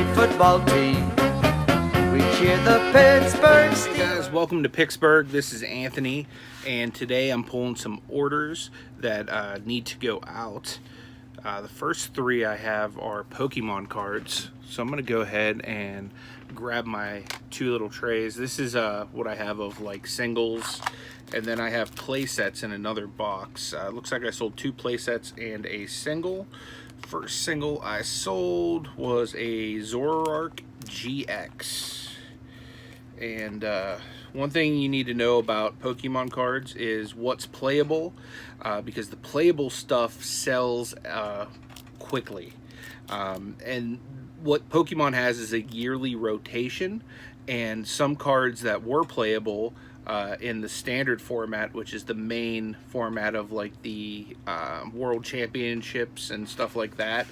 great football team. We cheer the Pittsburgh Steelers. Hey guys, welcome to Picksburgh. This is Anthony, and today I'm pulling some orders that need to go out. The first three I have are Pokemon cards, so I'm going to go ahead and grab my two little trays. This is what I have of like singles, and then I have play sets in another box. Looks like I sold two play sets and a single. First single I sold was a Zoroark GX. And one thing you need to know about Pokemon cards is what's playable, because the playable stuff sells quickly. And what Pokemon has is a yearly rotation, and some cards that were playable in the standard format, which is the main format of like the World Championships and stuff like that,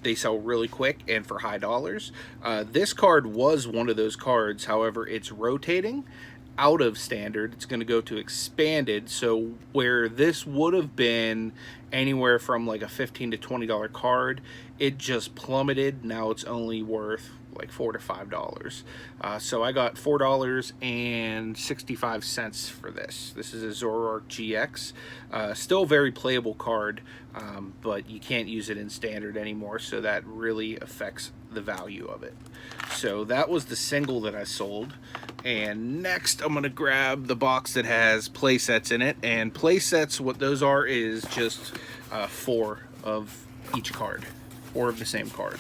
they sell really quick and for high dollars. This card was one of those cards. However, it's rotating out of standard. It's going to go to expanded. So where this would have been anywhere from like a $15 to $20 card, it just plummeted. Now it's only worth like $4 to $5. So I got $4.65 for this. This is a Zoroark GX. Still a very playable card, but you can't use it in standard anymore, so that really affects the value of it. So that was the single that I sold. And next I'm gonna grab the box that has play sets in it. And play sets, what those are is just 4 of each card. 4 of the same card.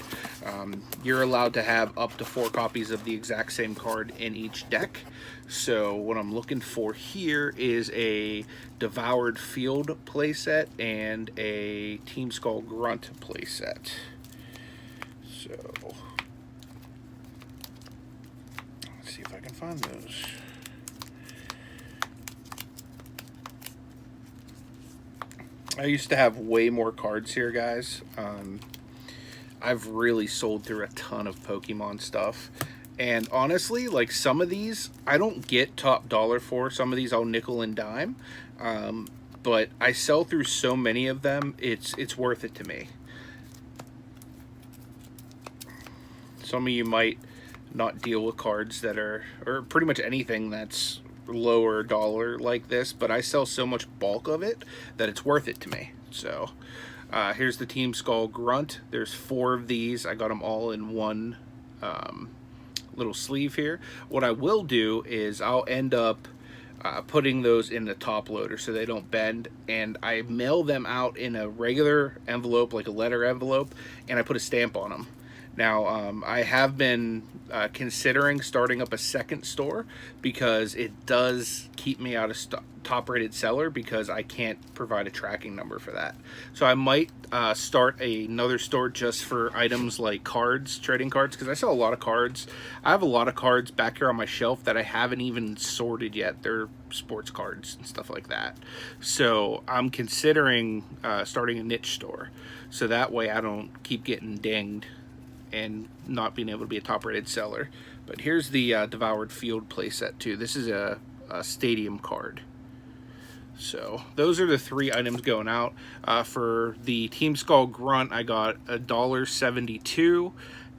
You're allowed to have up to 4 copies of the exact same card in each deck. So what I'm looking for here is a Devoured Field playset and a Team Skull Grunt playset. So let's see if I can find those. I used to have way more cards here, guys. I've really sold through a ton of Pokemon stuff. And honestly, like some of these, I don't get top dollar for. Some of these I'll nickel and dime. But I sell through so many of them, it's worth it to me. Some of you might not deal with cards that are, or pretty much anything that's lower dollar like this, but I sell so much bulk of it that it's worth it to me. So here's the Team Skull Grunt. There's 4 of these. I got them all in one little sleeve here. What I will do is I'll end up putting those in the top loader so they don't bend, and I mail them out in a regular envelope, like a letter envelope, and I put a stamp on them. Now, I have been considering starting up a second store because it does keep me out of top-rated seller because I can't provide a tracking number for that. So I might start another store just for items like cards, trading cards, because I sell a lot of cards. I have a lot of cards back here on my shelf that I haven't even sorted yet. They're sports cards and stuff like that. So I'm considering starting a niche store, so that way I don't keep getting dinged and not being able to be a top-rated seller. But here's the Devoured Field playset too. This is a stadium card. So those are the 3 items going out. For the Team Skull Grunt, I got $1.72,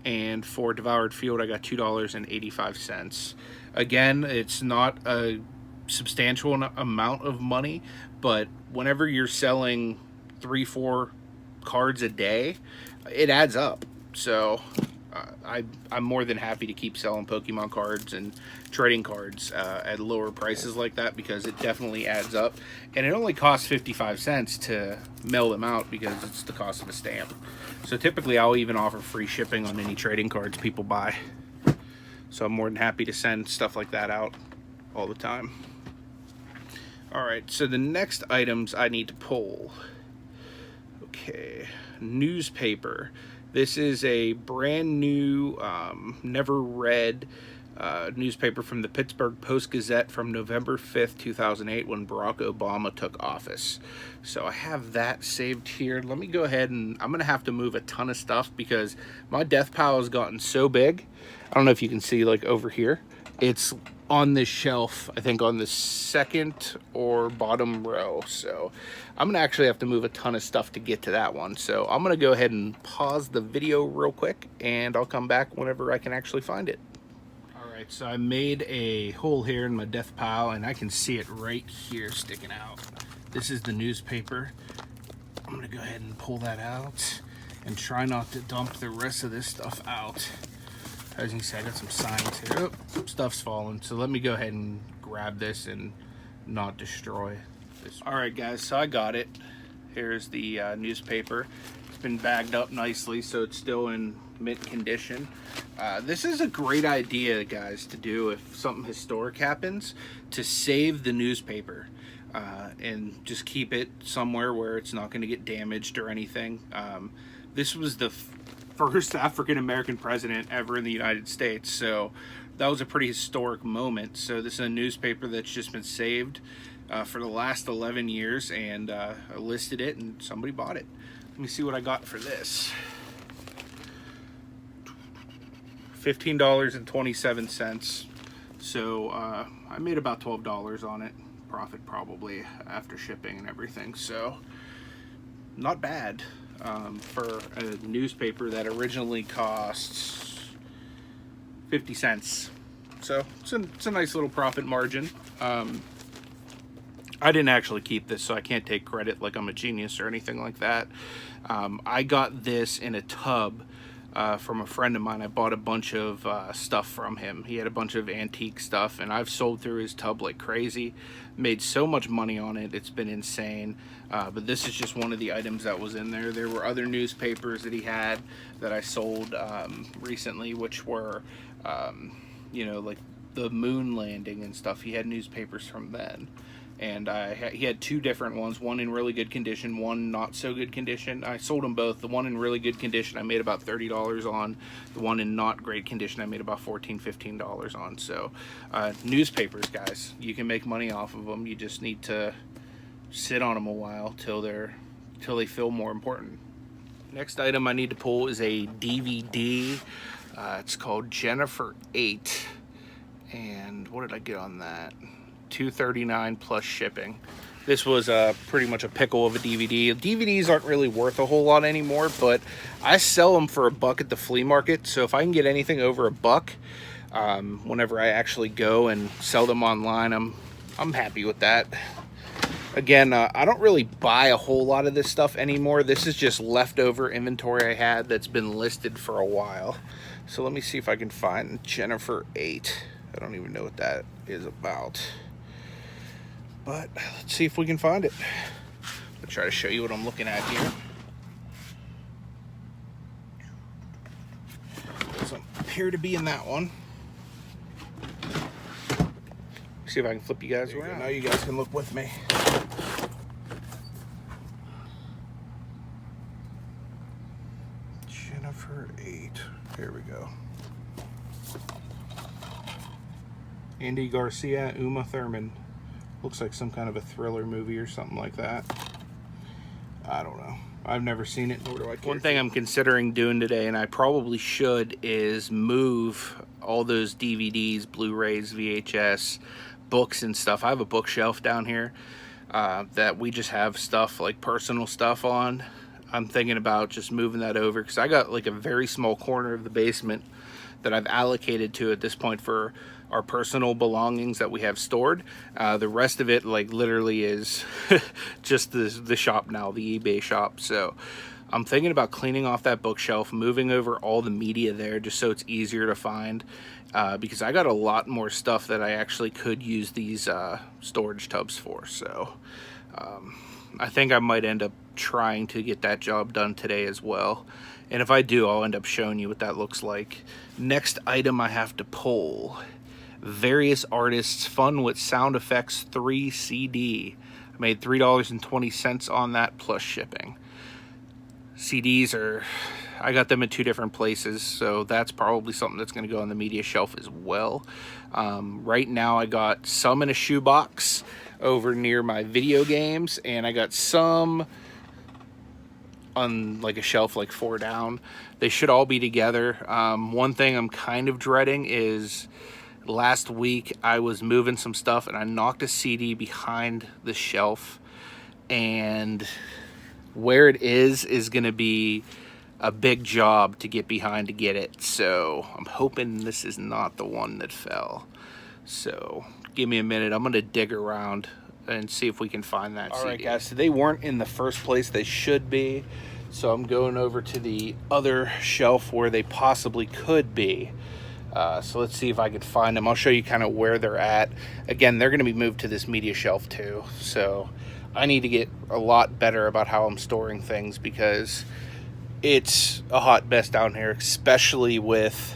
and for Devoured Field, I got $2.85. Again, it's not a substantial amount of money, but whenever you're selling 3-4 cards a day, it adds up. So I'm more than happy to keep selling Pokemon cards and trading cards at lower prices like that, because it definitely adds up. And it only costs 55 cents to mail them out because it's the cost of a stamp. So typically I'll even offer free shipping on any trading cards people buy. So I'm more than happy to send stuff like that out all the time. Alright, so the next items I need to pull. Okay, newspaper. This is a brand new, never read newspaper from the Pittsburgh Post-Gazette from November 5th, 2008, when Barack Obama took office. So I have that saved here. Let me go ahead, and I'm going to have to move a ton of stuff because my death pile has gotten so big. I don't know if you can see like over here, It's on this shelf, I think on the second or bottom row. So I'm gonna actually have to move a ton of stuff to get to that one. So I'm gonna go ahead and pause the video real quick, and I'll come back whenever I can actually find it. All right, so I made a hole here in my death pile, and I can see it right here sticking out. This is the newspaper. I'm gonna go ahead and pull that out and try not to dump the rest of this stuff out. As you can see, I got some signs here. Oh, stuff's falling. So let me go ahead and grab this and not destroy this. All right, guys, so I got it. Here's the newspaper. It's been bagged up nicely, so it's still in mint condition. This is a great idea, guys, to do if something historic happens, to save the newspaper and just keep it somewhere where it's not going to get damaged or anything. This was the first African-American president ever in the United States, so that was a pretty historic moment. So this is a newspaper that's just been saved for the last 11 years, and I listed it and somebody bought it. Let me see what I got for this. $15.27. So I made about $12 on it, profit probably after shipping and everything, so not bad. For a newspaper that originally costs 50 cents. So it's a nice little profit margin. I didn't actually keep this, so I can't take credit like I'm a genius or anything like that. I got this in a tub from a friend of mine. I bought a bunch of stuff from him. He had a bunch of antique stuff, and I've sold through his tub like crazy. Made so much money on it, it's been insane. But this is just one of the items that was in there. There were other newspapers that he had that I sold recently, which were, you know, like the moon landing and stuff. He had newspapers from then. And he had two different ones, one in really good condition, one not so good condition. I sold them both. The one in really good condition I made about $30 on. The one in not great condition I made about $14, $15 on. So newspapers, guys, you can make money off of them. You just need to sit on them a while till they feel more important. Next item I need to pull is a DVD. It's called Jennifer 8. And what did I get on that? $2.39 plus shipping. This was pretty much a pickle of a DVD. DVDs aren't really worth a whole lot anymore, but I sell them for $1 at the flea market. So if I can get anything over $1, whenever I actually go and sell them online, I'm happy with that. Again, I don't really buy a whole lot of this stuff anymore. This is just leftover inventory I had that's been listed for a while. So let me see if I can find Jennifer 8. I don't even know what that is about. But let's see if we can find it. I'll try to show you what I'm looking at here. Doesn't appear to be in that one. See if I can flip you guys around. Now you guys can look with me. Jennifer 8. Here we go. Andy Garcia, Uma Thurman. Looks like some kind of a thriller movie or something like that. I don't know. I've never seen it, nor do I care. One thing I'm considering doing today, and I probably should, is move all those DVDs, Blu-rays, VHS, books and stuff. I have a bookshelf down here that we just have stuff, like personal stuff on. I'm thinking about just moving that over, because I got like a very small corner of the basement that I've allocated to at this point for our personal belongings that we have stored. The rest of it, like, literally is just the shop now, the eBay shop. So I'm thinking about cleaning off that bookshelf, moving over all the media there just so it's easier to find, because I got a lot more stuff that I actually could use these storage tubs for. So I think I might end up trying to get that job done today as well. And if I do, I'll end up showing you what that looks like. Next item I have to pull. Various Artists Fun with Sound Effects 3 CD. I made $3.20 on that plus shipping. CDs are, I got them in two different places, so that's probably something that's going to go on the media shelf as well. Right now I got some in a shoebox over near my video games, and I got some on like a shelf like 4 down. They should all be together. One thing I'm kind of dreading is last week I was moving some stuff and I knocked a CD behind the shelf, and where it is gonna be a big job to get behind to get it. So I'm hoping this is not the one that fell. So give me a minute, I'm gonna dig around and see if we can find that CD. All right guys, so they weren't in the first place they should be. So I'm going over to the other shelf where they possibly could be. So let's see if I can find them. I'll show you kind of where they're at. Again, they're gonna be moved to this media shelf too. So I need to get a lot better about how I'm storing things, because it's a hot mess down here, especially with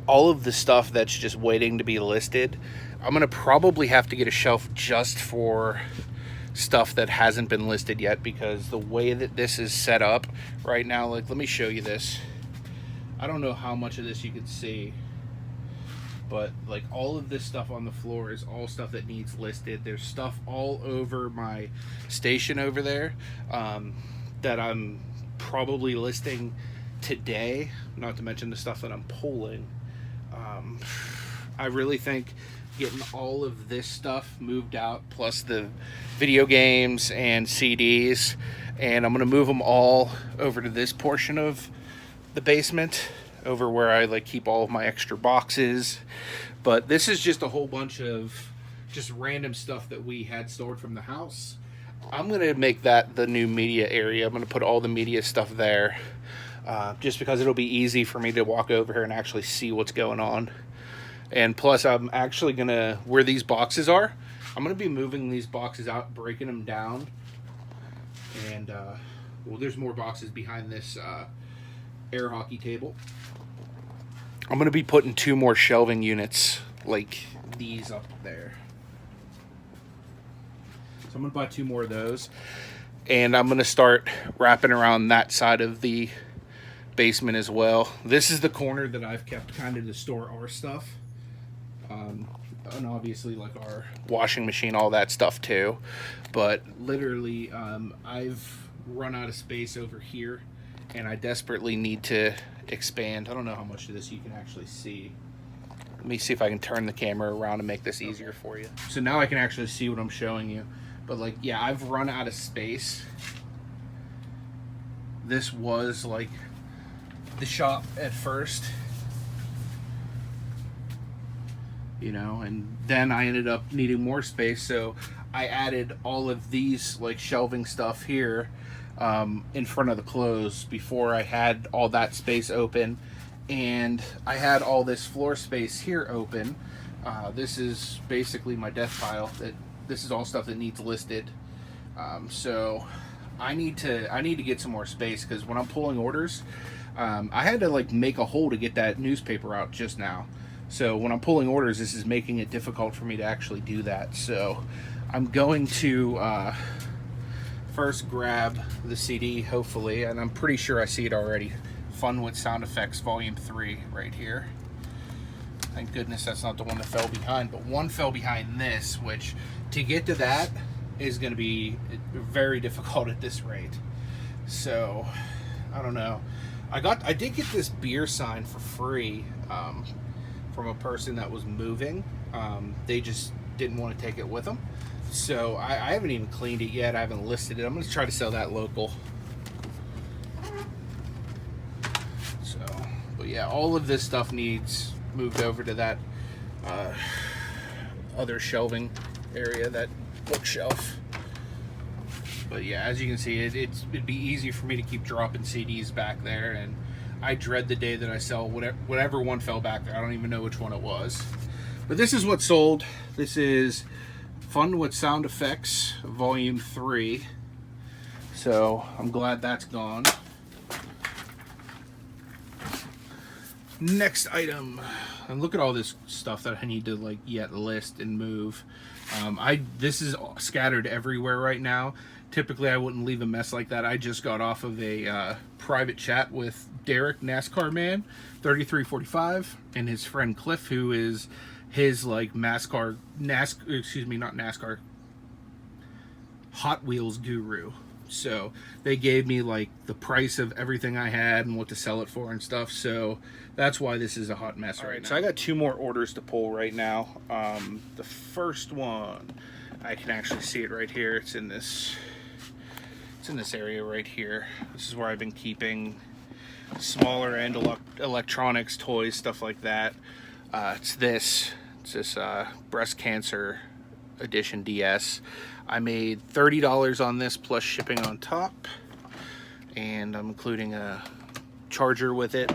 all of the stuff that's just waiting to be listed. I'm gonna probably have to get a shelf just for stuff that hasn't been listed yet, because the way that this is set up right now, like, let me show you this. I don't know how much of this you can see, but like all of this stuff on the floor is all stuff that needs listed. There's stuff all over my station over there that I'm probably listing today, not to mention the stuff that I'm pulling. I really think getting all of this stuff moved out, plus the video games and CDs, and I'm gonna move them all over to this portion of the basement, over where I like keep all of my extra boxes. But this is just a whole bunch of just random stuff that we had stored from the house. I'm gonna make that the new media area. I'm gonna put all the media stuff there, just because it'll be easy for me to walk over here and actually see what's going on. And plus, I'm actually gonna, where these boxes are, I'm gonna be moving these boxes out, breaking them down. And well, there's more boxes behind this air hockey table. I'm gonna be putting 2 more shelving units like these up there. So I'm gonna buy 2 more of those, and I'm gonna start wrapping around that side of the basement as well. This is the corner that I've kept kind of to store our stuff, and obviously like our washing machine, all that stuff too. But literally, I've run out of space over here, and I desperately need to expand. I don't know how much of this you can actually see. Let me see if I can turn the camera around and make this easier for you. So now I can actually see what I'm showing you. But like, yeah, I've run out of space. This was like the shop at first, you know, and then I ended up needing more space, so I added all of these like shelving stuff here in front of the clothes before I had all that space open, and I had all this floor space here open. This is basically my death pile. This is all stuff that needs listed. So I need to get some more space, because when I'm pulling orders, I had to like make a hole to get that newspaper out just now. So when I'm pulling orders, this is making it difficult for me to actually do that. So I'm going to first grab the CD, hopefully, and I'm pretty sure I see it already. Fun with Sound Effects Volume 3 right here. Thank goodness that's not the one that fell behind, but one fell behind this, which to get to that is going to be very difficult at this rate. So I don't know. I did get this beer sign for free from a person that was moving. They just didn't want to take it with them. So I haven't even cleaned it yet. I haven't listed it. I'm going to try to sell that local. So, but yeah, all of this stuff needs moved over to that other shelving area, that bookshelf. But yeah, as you can see, it'd be easy for me to keep dropping CDs back there, and I dread the day that I sell whatever one fell back there. I don't even know which one it was. But this is what sold. This is Fun with Sound Effects Volume 3. So I'm glad that's gone. Next item. And look at all this stuff that I need to like yet list and move. This is scattered everywhere right now. Typically I wouldn't leave a mess like that. I just got off of a private chat with Derek, NASCAR man 3345, and his friend Cliff, who is his like Hot Wheels guru. So they gave me like the price of everything I had and what to sell it for and stuff. So that's why this is a hot mess right now. So I got 2 more orders to pull right now. The first one, I can actually see it right here. It's in this area right here. This is where I've been keeping smaller end electronics, toys, stuff like that. It's this breast cancer edition DS. I made $30 on this plus shipping on top, and I'm including a charger with it.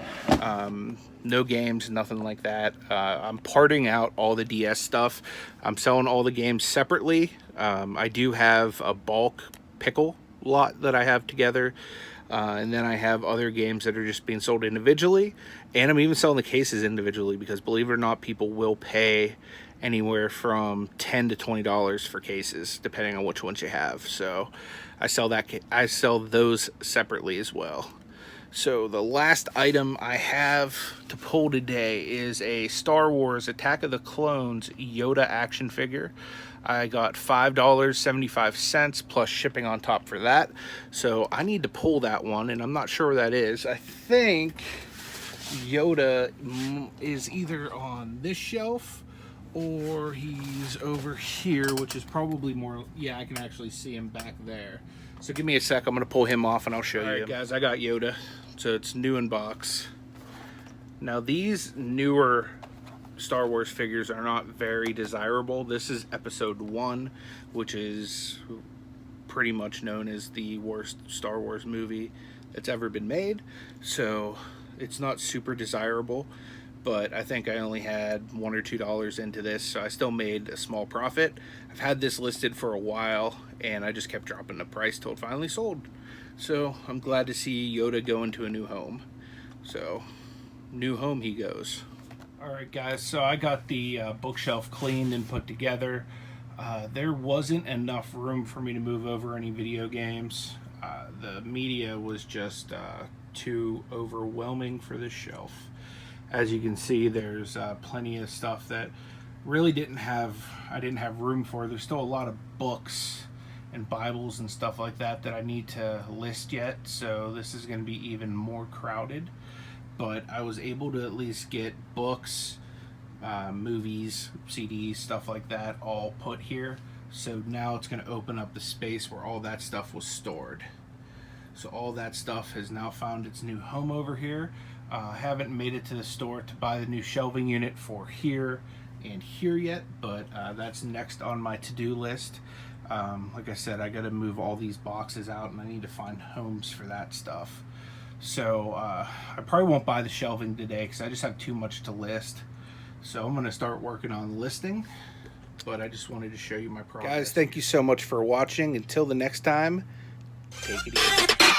No games, nothing like that. I'm parting out all the DS stuff. I'm selling all the games separately. I do have a bulk pickle lot that I have together, and then I have other games that are just being sold individually, and I'm even selling the cases individually, because believe it or not, people will pay anywhere from $10 to $20 for cases depending on which ones you have. So I sell those separately as well. So the last item I have to pull today is a Star Wars Attack of the Clones Yoda action figure. I got $5.75 plus shipping on top for that. So I need to pull that one, and I'm not sure where that is. I think Yoda is either on this shelf or he's over here, which is probably more, yeah, I can actually see him back there. So give me a sec, I'm gonna pull him off and I'll show you. All right, guys, I got Yoda. So it's new in box. Now these newer Star Wars figures are not very desirable. This is episode 1, which is pretty much known as the worst Star Wars movie that's ever been made. So it's not super desirable, but I think I only had $1 or $2 into this, so I still made a small profit. I've had this listed for a while, and I just kept dropping the price till it finally sold. So I'm glad to see Yoda go into a new home. So new home he goes. All right, guys, so I got the bookshelf cleaned and put together. There wasn't enough room for me to move over any video games. The media was just too overwhelming for this shelf. As you can see, there's plenty of stuff that really I didn't have room for. There's still a lot of books and Bibles and stuff like that I need to list yet, so this is going to be even more crowded. But I was able to at least get books, movies, CDs, stuff like that all put here. So now it's going to open up the space where all that stuff was stored. So all that stuff has now found its new home over here. I haven't made it to the store to buy the new shelving unit for here and here yet, but that's next on my to-do list. Like I said, I got to move all these boxes out, and I need to find homes for that stuff. So I probably won't buy the shelving today because I just have too much to list. So I'm going to start working on listing, but I just wanted to show you my progress. Guys, thank you so much for watching. Until the next time, take it easy.